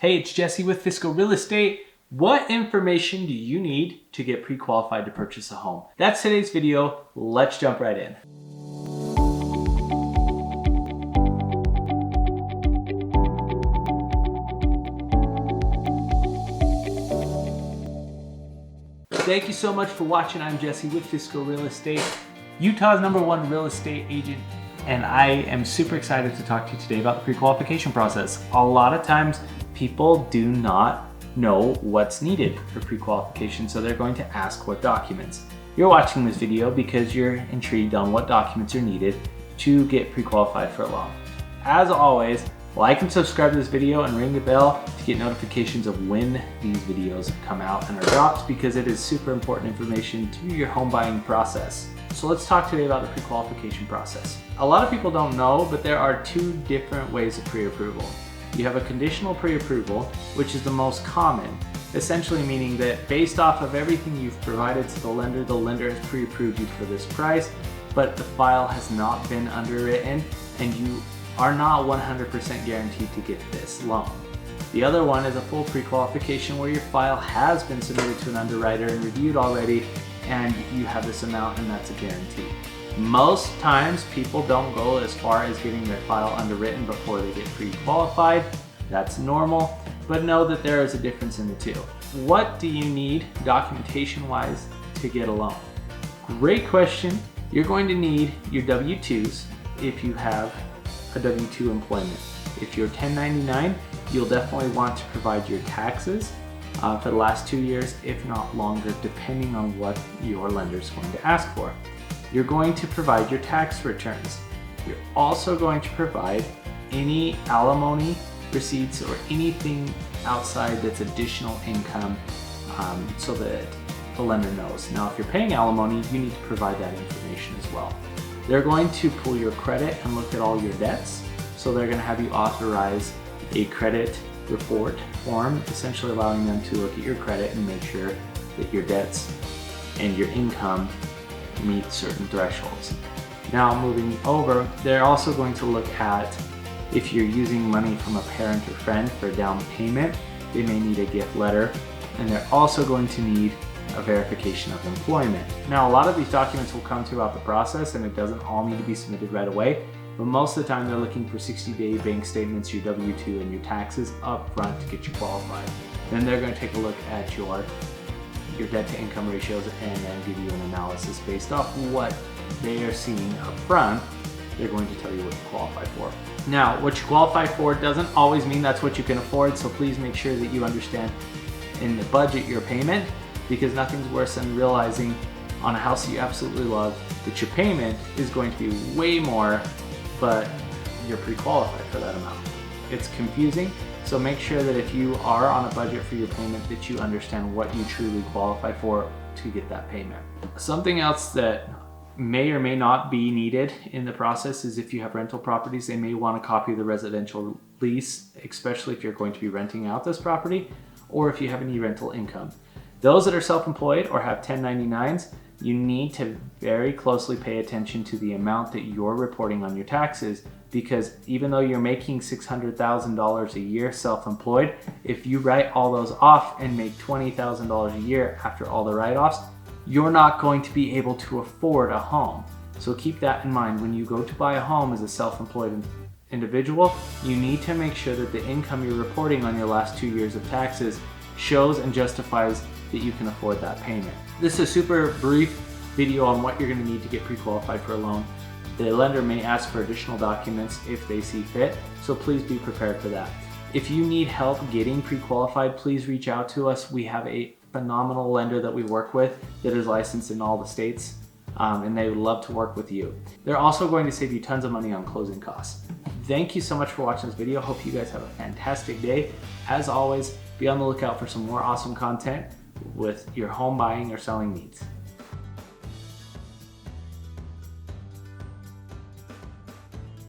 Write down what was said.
Hey, it's Jesse with Fisco Real Estate. What information do you need to get pre-qualified to purchase a home? That's today's video. Let's jump right in. Thank you so much for watching. I'm Jesse with Fisco Real Estate, Utah's #1 real estate agent, and I am super excited to talk to you today about the pre-qualification process. A lot of times people do not know what's needed for pre-qualification, so they're going to ask what documents. You're watching this video because you're intrigued on what documents are needed to get pre-qualified for a loan. As always, like and subscribe to this video and ring the bell to get notifications of when these videos come out and are dropped, because it is super important information to your home buying process. So let's talk today about the pre-qualification process. A lot of people don't know, but there are two different ways of pre-approval. You have a conditional pre-approval, which is the most common, essentially meaning that based off of everything you've provided to the lender has pre-approved you for this price, but the file has not been underwritten and you are not 100% guaranteed to get this loan. The other one is a full pre-qualification where your file has been submitted to an underwriter and reviewed already, and you have this amount and that's a guarantee. Most times people don't go as far as getting their file underwritten before they get pre-qualified. That's normal, but know that there is a difference in the two. What do you need documentation-wise to get a loan? Great question. You're going to need your W-2s if you have a W-2 employment. If you're 1099, you'll definitely want to provide your taxes for the last 2 years, if not longer, depending on what your lender is going to ask for. You're going to provide your tax returns. You're also going to provide any alimony receipts or anything outside that's additional income, so that the lender knows. Now, if you're paying alimony, you need to provide that information as well. They're going to pull your credit and look at all your debts. So they're going to have you authorize a credit report form, essentially allowing them to look at your credit and make sure that your debts and your income meet certain thresholds. Now, moving over, they're also going to look at if you're using money from a parent or friend for a down payment. They may need a gift letter, and they're also going to need a verification of employment. Now, a lot of these documents will come throughout the process, and it doesn't all need to be submitted right away, but most of the time they're looking for 60-day bank statements, your W-2, and your taxes up front to get you qualified. Then they're going to take a look at your debt to income ratios and then give you an analysis based off what they are seeing up front. They're going to tell you what you qualify for. Now, what you qualify for doesn't always mean that's what you can afford, so please make sure that you understand in the budget your payment, because nothing's worse than realizing on a house you absolutely love that your payment is going to be way more, but you're pre-qualified for that amount. It's confusing. So make sure that if you are on a budget for your payment, that you understand what you truly qualify for to get that payment. Something else that may or may not be needed in the process is if you have rental properties, they may want a copy of the residential lease, especially if you're going to be renting out this property, or if you have any rental income. Those that are self-employed or have 1099s, you need to very closely pay attention to the amount that you're reporting on your taxes, because even though you're making $600,000 a year self-employed, if you write all those off and make $20,000 a year after all the write-offs, you're not going to be able to afford a home. So keep that in mind. When you go to buy a home as a self-employed individual, you need to make sure that the income you're reporting on your last 2 years of taxes shows and justifies that you can afford that payment. This is a super brief video on what you're going to need to get pre-qualified for a loan. The lender may ask for additional documents if they see fit, so please be prepared for that. If you need help getting pre-qualified, please reach out to us. We have a phenomenal lender that we work with that is licensed in all the states, and they would love to work with you. They're also going to save you tons of money on closing costs. Thank you so much for watching this video. Hope you guys have a fantastic day. As always, be on the lookout for some more awesome content with your home buying or selling needs.